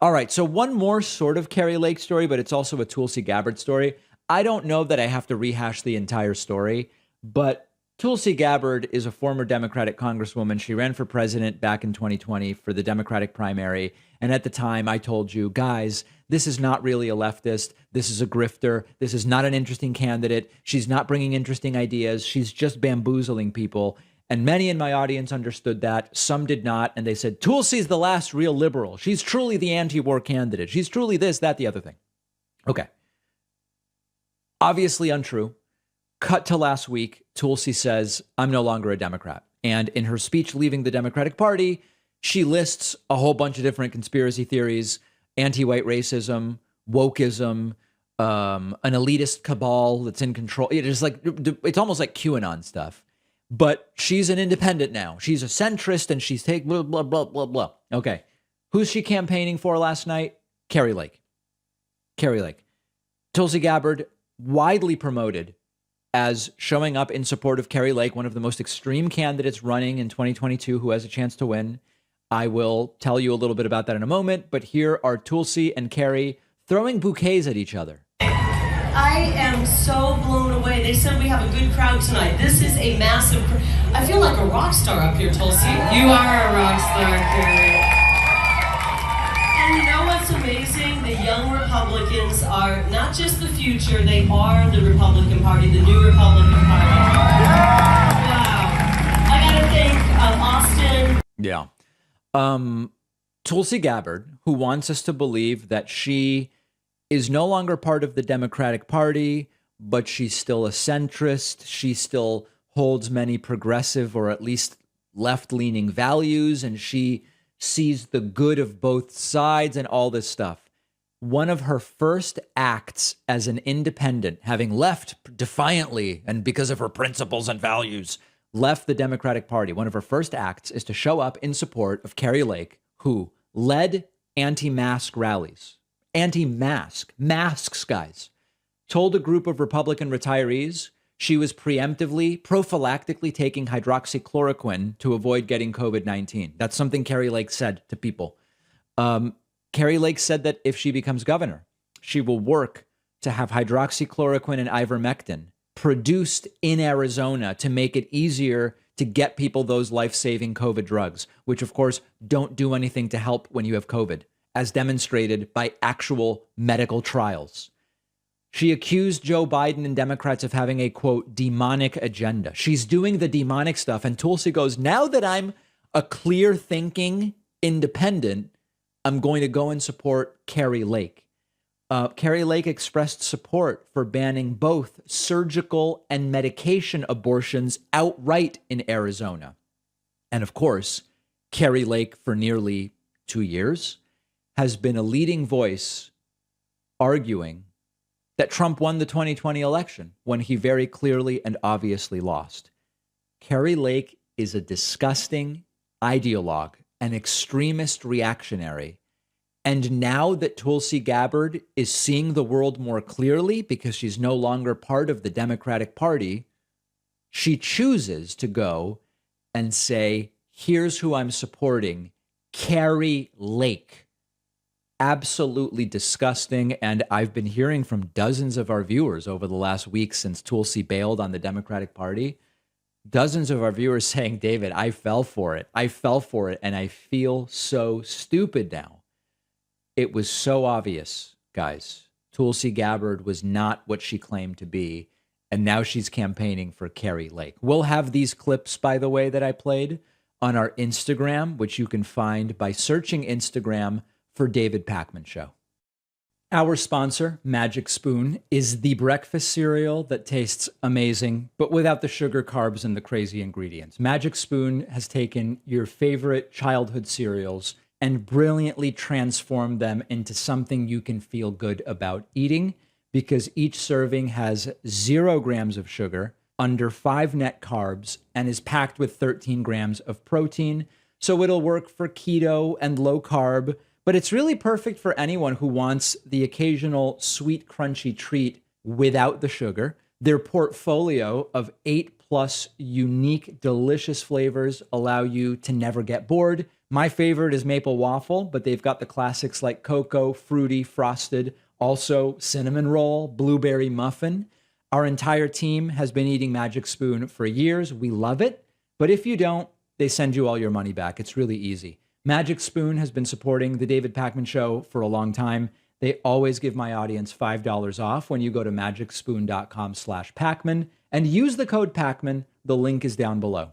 All right. So one more sort of Kari Lake story, but it's also a Tulsi Gabbard story. I don't know that I have to rehash the entire story, but Tulsi Gabbard is a former Democratic congresswoman. She ran for president back in 2020 for the Democratic primary. And at the time, I told you, guys, this is not really a leftist. This is a grifter. This is not an interesting candidate. She's not bringing interesting ideas. She's just bamboozling people. And many in my audience understood that. Some did not. And they said, Tulsi's the last real liberal. She's truly the anti-war candidate. She's truly this, that, the other thing. Okay. Obviously untrue. Cut to last week, Tulsi says, I'm no longer a Democrat. And in her speech leaving the Democratic Party, she lists a whole bunch of different conspiracy theories, anti-white racism, wokeism, an elitist cabal that's in control. It's almost like QAnon stuff. But she's an independent now. She's a centrist and she's taking blah, blah, blah, blah, blah. Okay. Who's she campaigning for last night? Kari Lake. Kari Lake. Tulsi Gabbard, widely promoted as showing up in support of Kari Lake, one of the most extreme candidates running in 2022 who has a chance to win. I will tell you a little bit about that in a moment, but here are Tulsi and Kari throwing bouquets at each other. I am so blown away. They said we have a good crowd tonight. This is a massive I feel like a rock star up here, Tulsi. You are a rock star, Kari. And you know what's amazing? The young Republicans are not just the future, they are the Republican Party, the new Republican Party. Wow. I gotta thank Austin. Yeah. Tulsi Gabbard, who wants us to believe that she is no longer part of the Democratic Party, but she's still a centrist. She still holds many progressive or at least left-leaning values, and she sees the good of both sides and all this stuff. One of her first acts as an independent, having left defiantly and because of her principles and values, left the Democratic Party. One of her first acts is to show up in support of Kari Lake, who led anti-mask rallies. Masks, guys. Told a group of Republican retirees she was prophylactically taking hydroxychloroquine to avoid getting COVID-19. That's something Kari Lake said to people. Kari Lake said that if she becomes governor, she will work to have hydroxychloroquine and ivermectin produced in Arizona to make it easier to get people those life-saving COVID drugs, which of course don't do anything to help when you have COVID, as demonstrated by actual medical trials. She accused Joe Biden and Democrats of having a, quote, demonic agenda. She's doing the demonic stuff. And Tulsi goes, now that I'm a clear thinking independent, I'm going to go and support Kari Lake. Kari Lake expressed support for banning both surgical and medication abortions outright in Arizona. And of course, Kari Lake, for nearly 2 years, has been a leading voice arguing that Trump won the 2020 election when he very clearly and obviously lost. Kari Lake is a disgusting ideologue, an extremist reactionary. And now that Tulsi Gabbard is seeing the world more clearly because she's no longer part of the Democratic Party, she chooses to go and say, here's who I'm supporting, Kari Lake. Absolutely disgusting. And I've been hearing from dozens of our viewers over the last week since Tulsi bailed on the Democratic Party. Dozens of our viewers saying, David, I fell for it. And I feel so stupid now. It was so obvious, guys. Tulsi Gabbard was not what she claimed to be. And now she's campaigning for Kari Lake. We'll have these clips, by the way, that I played on our Instagram, which you can find by searching Instagram for David Pakman Show. Our sponsor, Magic Spoon, is the breakfast cereal that tastes amazing, but without the sugar, carbs, and the crazy ingredients. Magic Spoon has taken your favorite childhood cereals and brilliantly transformed them into something you can feel good about eating, because each serving has 0 grams of sugar, under 5 net carbs, and is packed with 13 grams of protein. So it'll work for keto and low carb, but it's really perfect for anyone who wants the occasional sweet, crunchy treat without the sugar. Their portfolio of 8+ unique, delicious flavors allow you to never get bored. My favorite is maple waffle, but they've got the classics like cocoa, fruity, frosted, also cinnamon roll, blueberry muffin. Our entire team has been eating Magic Spoon for years. We love it. But if you don't, they send you all your money back. It's really easy. Magic Spoon has been supporting the David Pakman Show for a long time. They always give my audience $5 off when you go to magicspoon.com/Pakman and use the code Pakman. The link is down below.